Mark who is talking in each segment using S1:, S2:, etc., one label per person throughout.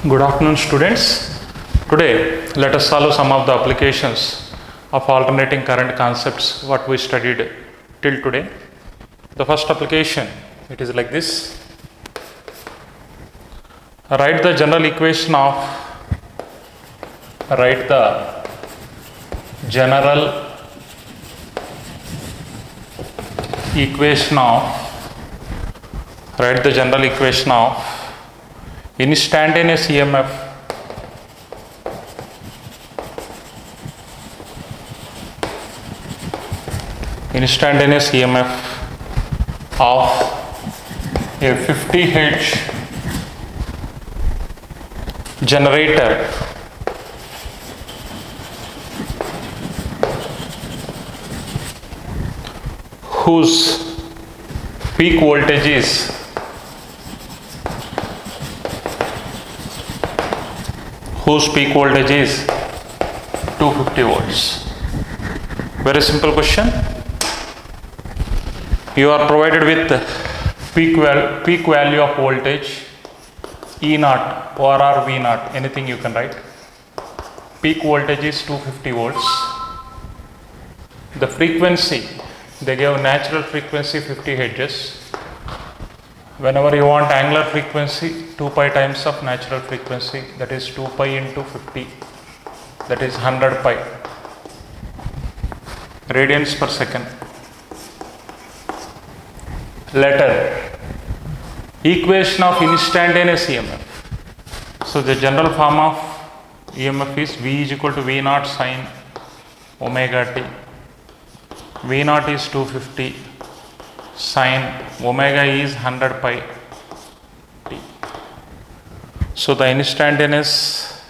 S1: Good afternoon, students. Today, let us solve some of the applications of alternating current concepts what we studied till today. The first application, it is like this. Write the general equation of instantaneous EMF of a 50 Hz generator whose peak voltage is 250 volts. Very simple question. You are provided with peak value of voltage E0, OR, V0, anything you can write. Peak voltage is 250 volts. The frequency, they gave natural frequency 50 Hz. Whenever you want angular frequency, 2 pi times of natural frequency, that is 2 pi into 50, that is 100 pi radians per second. Letter, equation of instantaneous EMF. So the general form of EMF is V is equal to V0 sin omega t. V0 is 250, sin omega is 100 pi t. So the instantaneous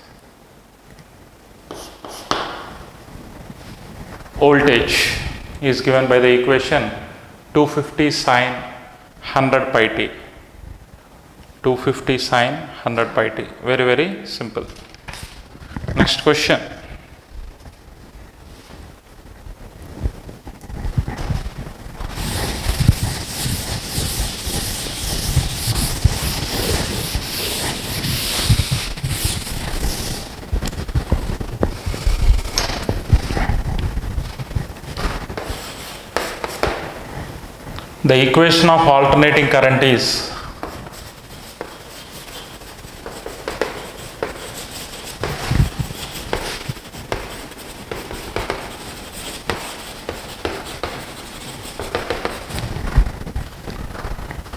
S1: voltage is given by the equation 250 sin 100 pi t. 250 sin 100 pi t. Very, very simple. Next question. The equation of alternating current is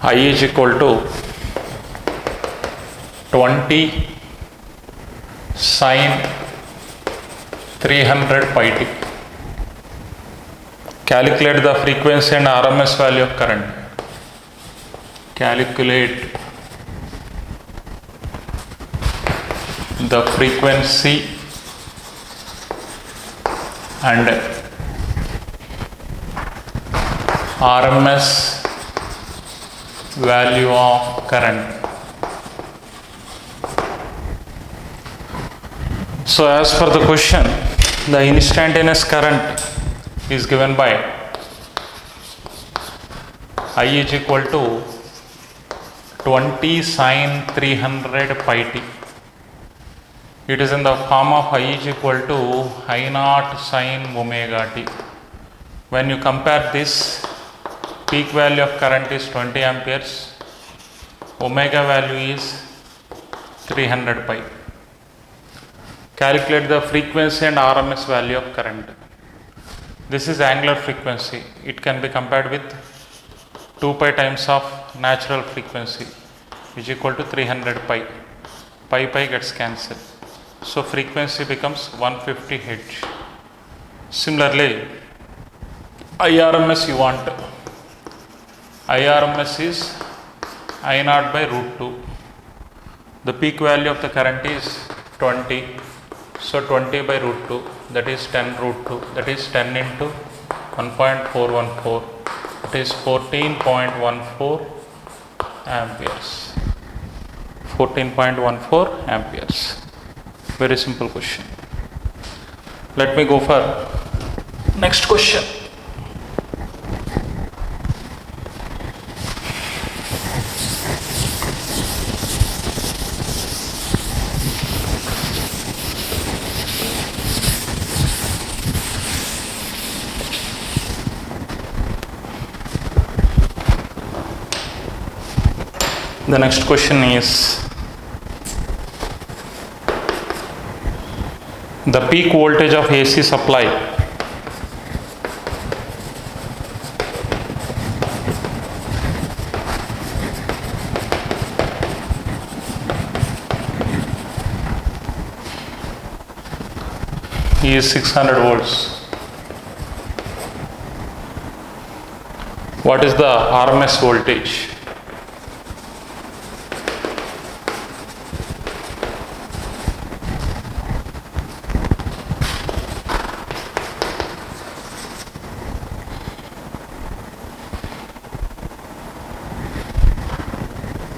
S1: I is equal to 20 sin 300 pi t. Calculate the frequency and RMS value of current. Calculate the frequency and RMS value of current. So as per the question, the instantaneous current is given by I is equal to 20 sin 300 pi t. It is in the form of I is equal to I naught sin omega t. When you compare this, peak value of current is 20 amperes, omega value is 300 pi. Calculate the frequency and RMS value of current. This is angular frequency. It can be compared with 2 pi times of natural frequency, which is equal to 300 pi. Pi gets cancelled. So frequency becomes 150 Hz. Similarly, IRMS you want. IRMS is I naught by root 2. The peak value of the current is 20. So 20 by root 2, that is 10 root 2, that is 10 into 1.414, that is 14.14 amperes. 14.14 amperes. Very simple question. Let me go for next question. The next question is the peak voltage of AC supply is 600 volts. What is the RMS voltage?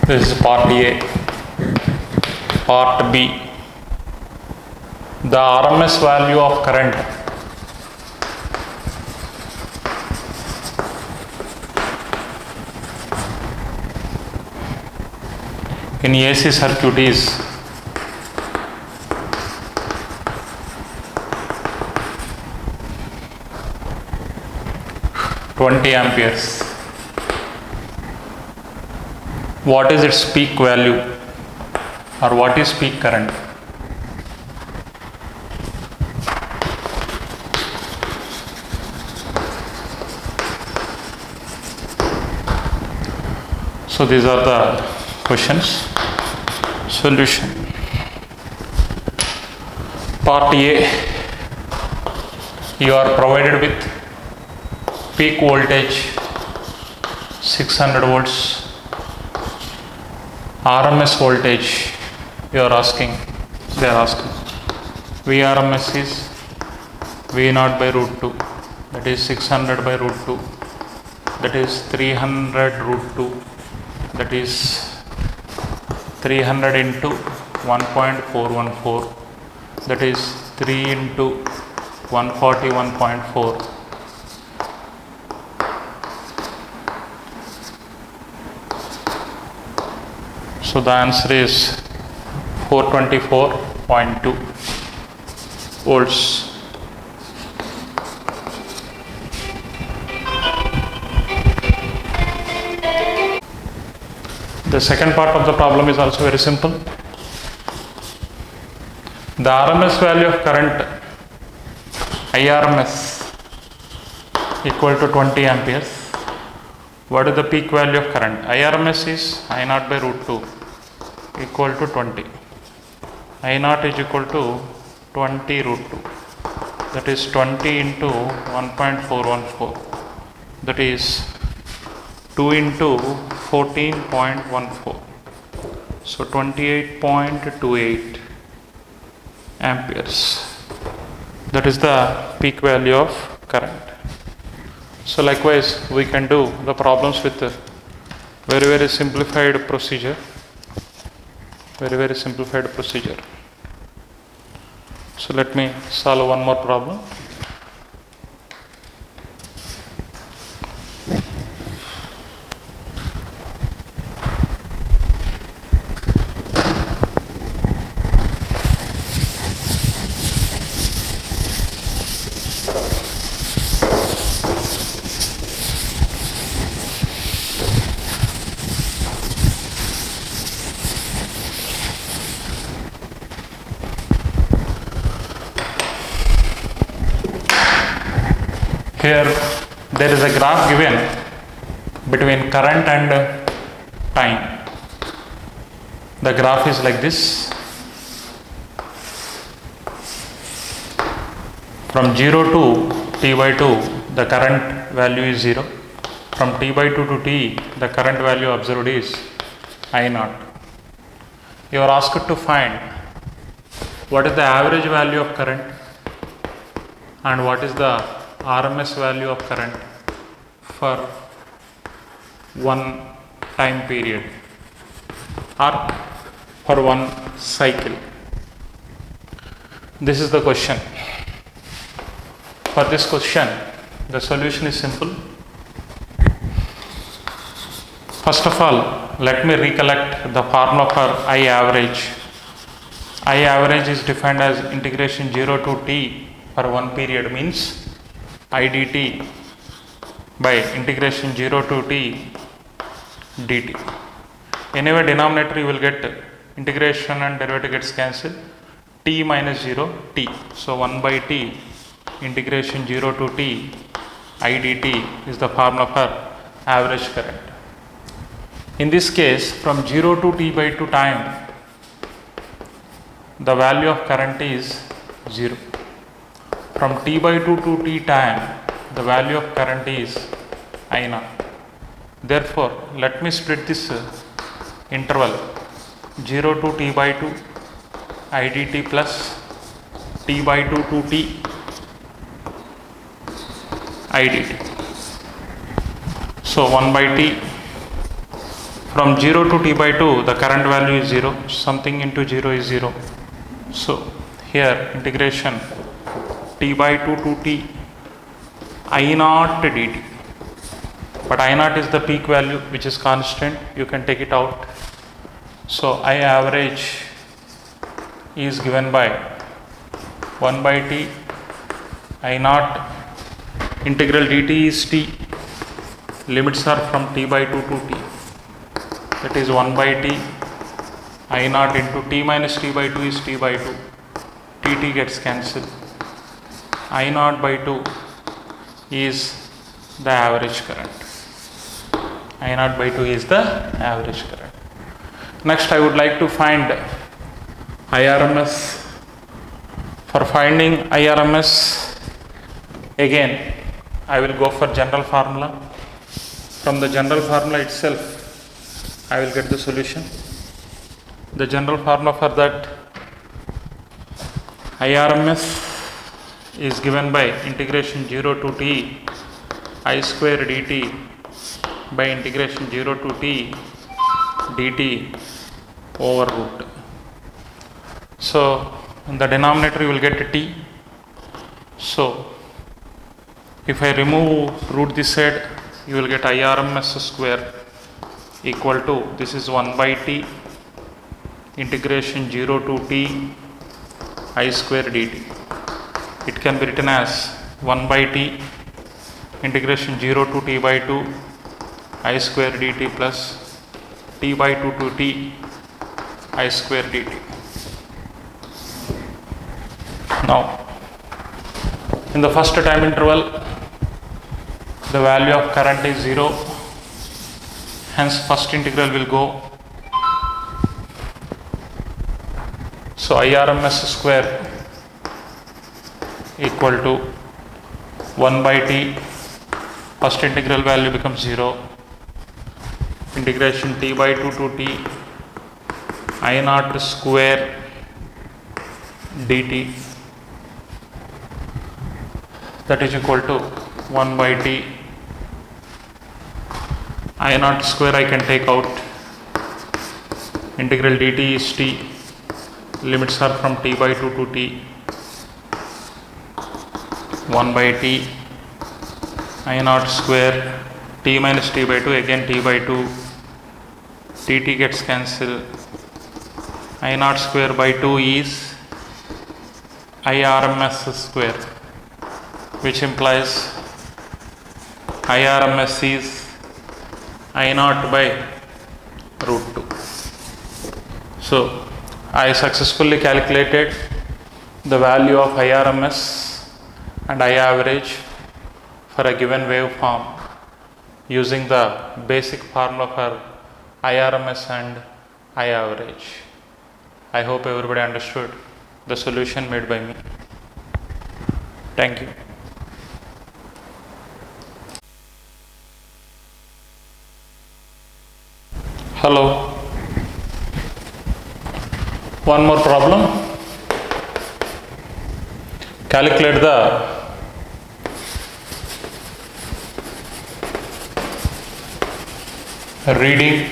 S1: This is part A. Part B. The RMS value of current in AC circuit is 20 amperes. What is its peak value, or what is peak current? So these are the questions. Solution. Part A, you are provided with peak voltage 600 volts. RMS voltage they are asking. VRMS is V0 by root 2, that is 600 by root 2, that is 300 root 2, that is 300 into 1.414, that is 3 into 141.4. So the answer is 424.2 volts. The second part of the problem is also very simple. The RMS value of current IRMS equal to 20 amperes. What is the peak value of current? IRMS is I0 by root 2 equal to 20. I0 is equal to 20 root 2. That is 20 into 1.414. That is 2 into 14.14. So 28.28 amperes. That is the peak value of current. So likewise, we can do the problems with a very simplified procedure. Very simplified procedure. So let me solve one more problem. Here there is a graph given between current and time. The graph is like this. From 0 to t by 2, the current value is 0. From t by 2 to t, the current value observed is I0. You are asked to find what is the average value of current and what is the RMS value of current for one time period or for one cycle. This is the question. For this question, the solution is simple. First of all, let me recollect the formula for I average. I average is defined as integration 0 to t for one period, means I dt by integration 0 to t dt. Anyway, denominator you will get integration and derivative gets cancelled. T minus 0 t. So 1 by t integration 0 to t I dt is the formula for average current. In this case, from 0 to t by 2 time, the value of current is 0. From t by 2 to t time, the value of current is I naught. Therefore, let me split this interval 0 to t by 2 I dt plus t by 2 to t I dt. So 1 by t. From 0 to t by 2, the current value is 0. Something into 0 is 0. So here integration t by 2 to t I naught dt. But I naught is the peak value which is constant. You can take it out. So I average is given by 1 by t I naught integral dt is t. Limits are from t by 2 to t. That is 1 by t I naught into t minus t by 2 is t by 2. T gets cancelled. I naught by 2 is the average current. I naught by 2 is the average current. Next, I would like to find IRMS. For finding IRMS, again I will go for general formula. From the general formula itself, I will get the solution. The general formula for that IRMS is given by integration 0 to t I square dt by integration 0 to t dt over root. So in the denominator you will get t. So if I remove root this side, you will get IRMS square equal to, this is 1 by t integration 0 to t I square dt. It can be written as 1 by t integration 0 to t by 2 I square dt plus t by 2 to t I square dt. Now, in the first time interval, the value of current is 0. Hence, first integral will go. So, IRMS square equal to 1 by t. First integral value becomes 0. Integration t by 2 to t I naught square dt, that is equal to 1 by t I naught square I can take out. Integral dt is t. Limits are from t by 2 to t. 1 by t I naught square t minus t by 2, again t by 2. T gets cancelled. I naught square by 2 is IRMS square, which implies IRMS is I naught by root 2. So I successfully calculated the value of IRMS and I average for a given waveform using the basic formula for IRMS and I average. I hope everybody understood the solution made by me. Thank you. Hello. One more problem. Calculate the reading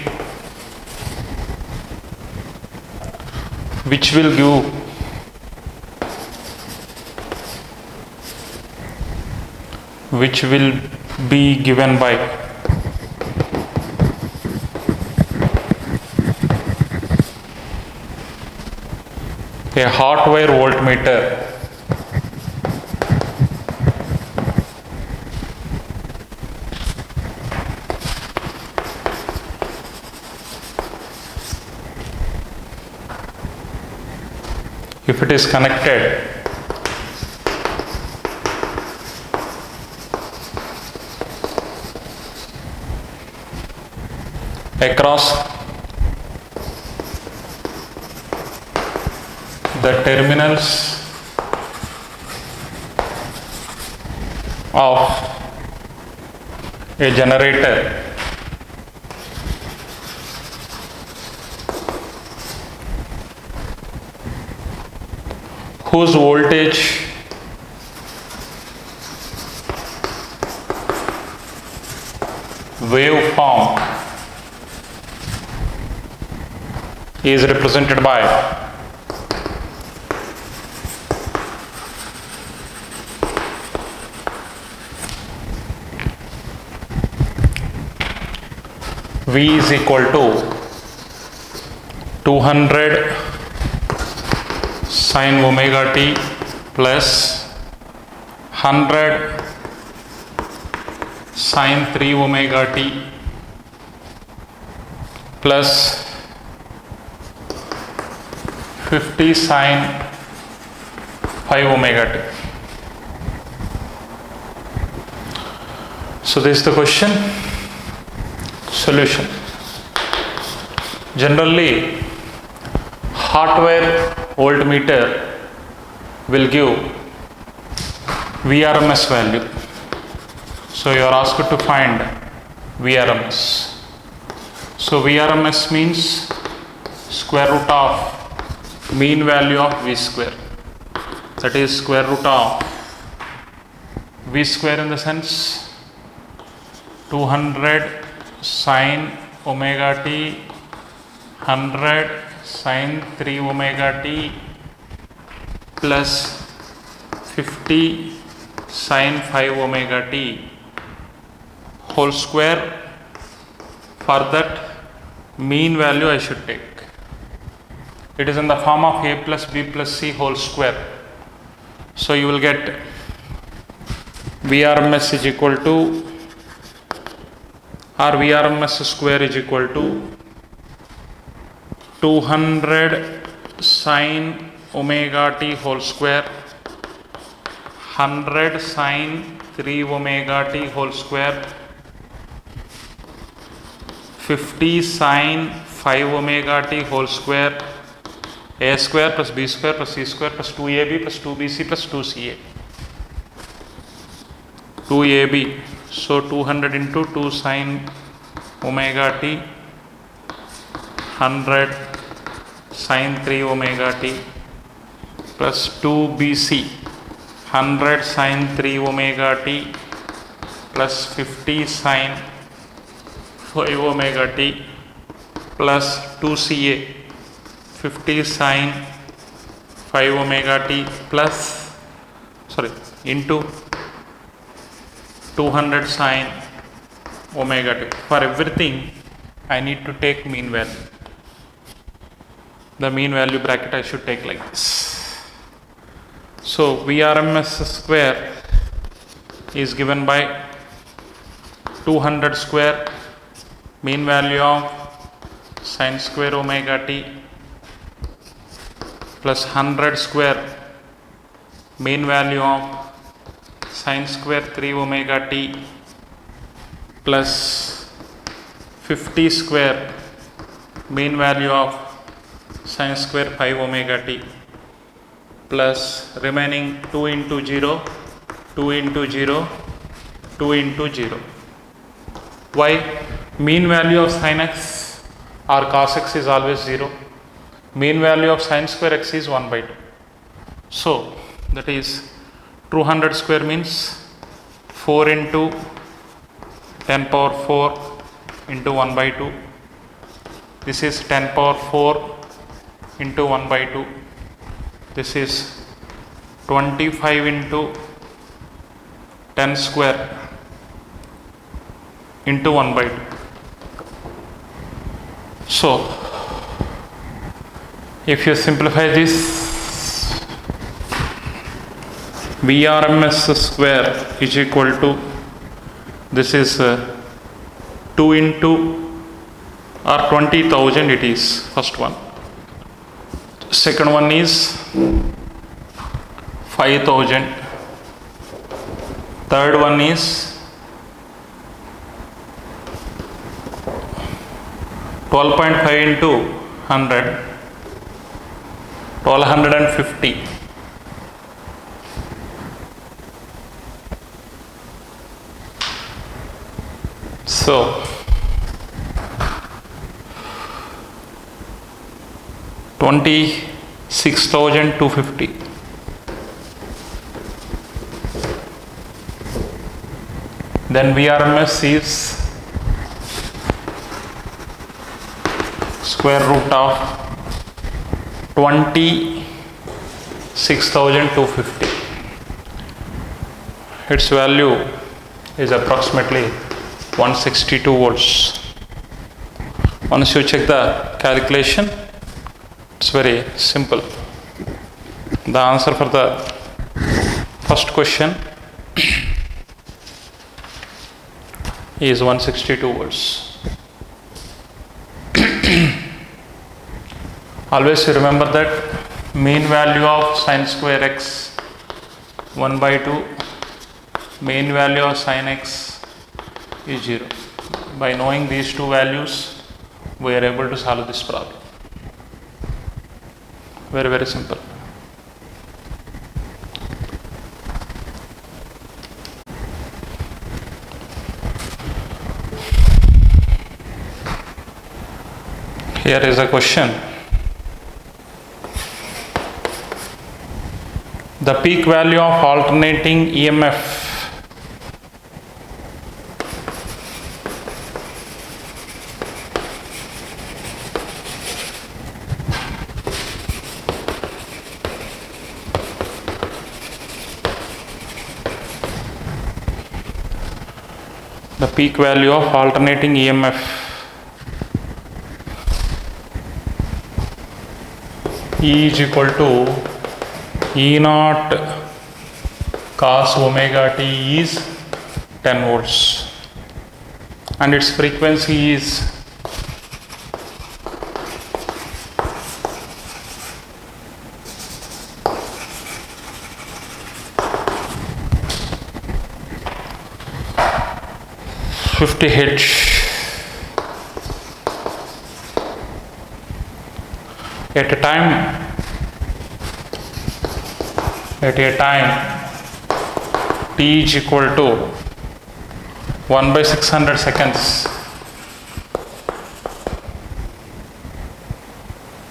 S1: which will be given by a hot wire voltmeter if it is connected across the terminals of a generator whose voltage waveform is represented by V is equal to 200 sin omega t plus 100 sin 3 omega t plus 50 sin 5 omega t. So this is the question. Solution. Generally, hardware voltmeter will give VRMS value. So you are asked to find VRMS. So VRMS means square root of mean value of V square. That is square root of V square in the sense 200 sin omega t 100 sin 3 omega t plus 50 sin 5 omega t whole square. For that mean value I should take. It is in the form of a plus b plus c whole square. So you will get VRMS is equal to, or VRMS square is equal to 200 sin omega t whole square 100 sin 3 omega t whole square 50 sin 5 omega t whole square a square plus b square plus c square plus 2ab plus 2bc plus 2ca 2ab. So 200 into 2 sin omega t 100 sin 3 omega t plus 2bc 100 sin 3 omega t plus 50 sin 5 omega t plus 2ca 50 sin 5 omega t plus into 200 sin omega t. For everything I need to take mean value. The mean value bracket I should take like this. So VRMS square is given by 200 square mean value of sin square omega t plus 100 square mean value of sin square 3 omega t plus 50 square mean value of sin square 5 omega t plus remaining 2 into 0, 2 into 0, 2 into 0. Why? Mean value of sin x or cos x is always 0. Mean value of sin square x is 1 by 2. So that is 200 square means 4 into 10 power 4 into 1 by 2. This is 10 power 4 into 1 by 2. This is 25 into 10 square into 1 by 2. So if you simplify this, VRMS square is equal to, this is 2 into or 20,000 it is first one. second one is 5000, third one is 12.5 into 100, 1250. So 26,250. Then VRMS is square root of 26,250. Its value is approximately 162 volts. Once you check the calculation, it's very simple. The answer for the first question is 162 volts. Always remember that mean value of sin square x 1/2, mean value of sin x is 0. By knowing these two values, we are able to solve this problem. Very, very simple. Here is a question. The peak value of alternating EMF E is equal to E naught cos omega t is 10 volts and its frequency is 50 Hz. At a time t is equal to 1/600 seconds,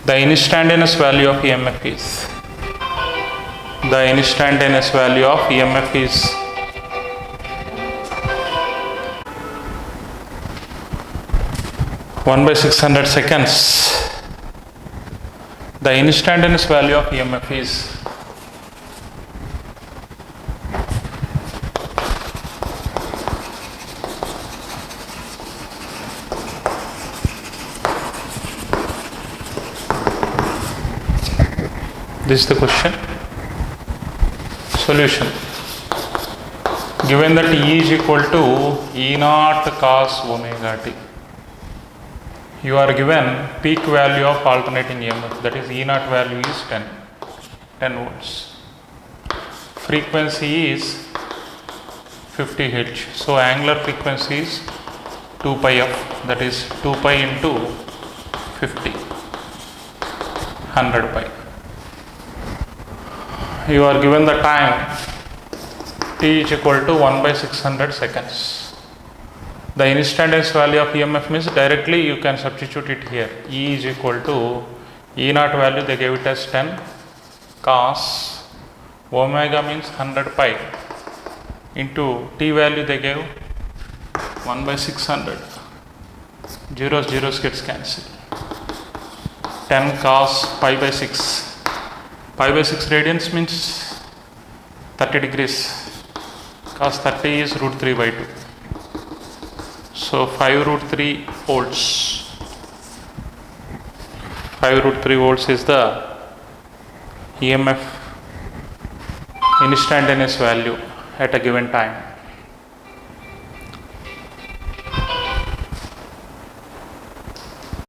S1: the instantaneous value of EMF is 1/600 seconds. The instantaneous value of EMF is this is the question. Solution. Given that E is equal to E naught cos omega t, you are given peak value of alternating EMF, that is E naught value is 10 volts. Frequency is 50 Hz. So angular frequency is 2 pi f, that is 2 pi into 50, 100 pi. You are given the time t is equal to 1/600 seconds. The instantaneous value of EMF means directly you can substitute it here. E is equal to E naught value they gave it as 10 cos omega means 100 pi into t value they gave 1/600. Zeros gets cancelled. 10 cos pi/6. Pi/6 radians means 30 degrees. Cos 30 is √3/2. So 5√3 volts. 5√3 volts is the EMF instantaneous value at a given time.